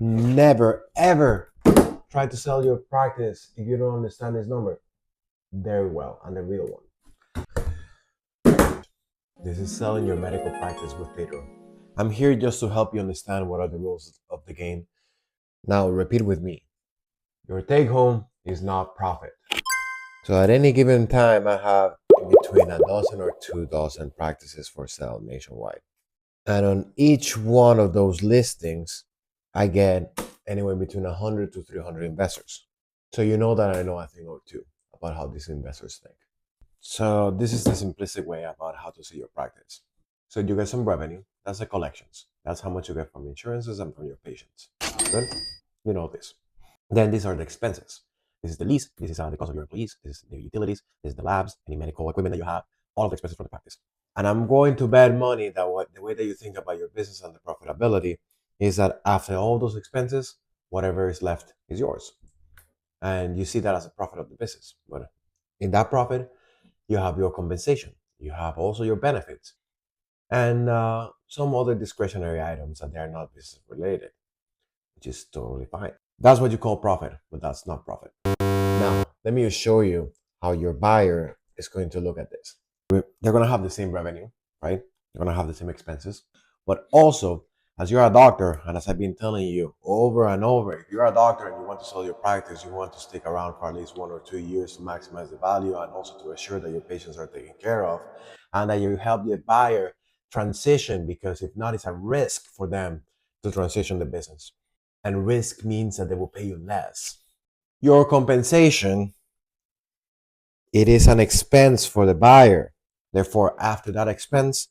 Never, ever try to sell your practice if you don't understand this number very well and the real one. This is selling your medical practice with Pedro. I'm here just to help you understand what are the rules of the game. Now repeat with me. Your take home is not profit. So at any given time, I have between a dozen or 2 dozen practices for sale nationwide. And on each one of those listings, I get anywhere between 100 to 300 investors. So you know that I know a thing or two about how these investors think. So this is the simplistic way about how to see your practice. So you get some revenue. That's the collections. That's how much you get from insurances and from your patients. Good? You know this. Then these are the expenses. This is the lease. This is the cost of your employees. This is the utilities. This is the labs, any medical equipment that you have, all of the expenses from the practice. And I'm going to bet money that the way that you think about your business and the profitability is that after all those expenses, whatever is left is yours. And you see that as a profit of the business. But in that profit, you have your compensation. You have also your benefits and some other discretionary items that they are not business related, which is totally fine. That's what you call profit, but that's not profit. Now, let me show you how your buyer is going to look at this. They're going to have the same revenue, right? They're going to have the same expenses. But also, as you're a doctor, and as I've been telling you over and over, if you're a doctor and you want to sell your practice, you want to stick around for at least 1 or 2 years to maximize the value and also to assure that your patients are taken care of and that you help the buyer transition, because if not, it's a risk for them to transition the business. And risk means that they will pay you less. Your compensation, it is an expense for the buyer. Therefore, after that expense,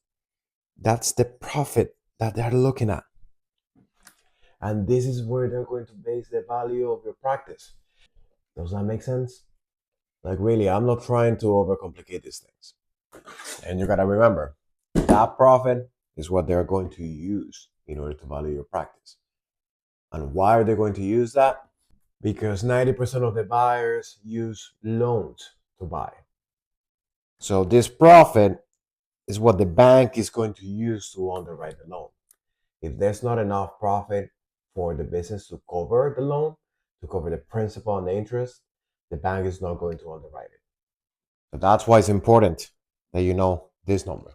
that's the profit that they're looking at. And this is where they're going to base the value of your practice. Does that make sense? Like, really, I'm not trying to overcomplicate these things. And you gotta remember, that profit is what they're going to use in order to value your practice. And why are they going to use that? Because 90% of the buyers use loans to buy. So this profit is what the bank is going to use to underwrite the loan. If there's not enough profit for the business to cover the loan, to cover the principal and the interest, the bank is not going to underwrite it. So that's why it's important that you know this number.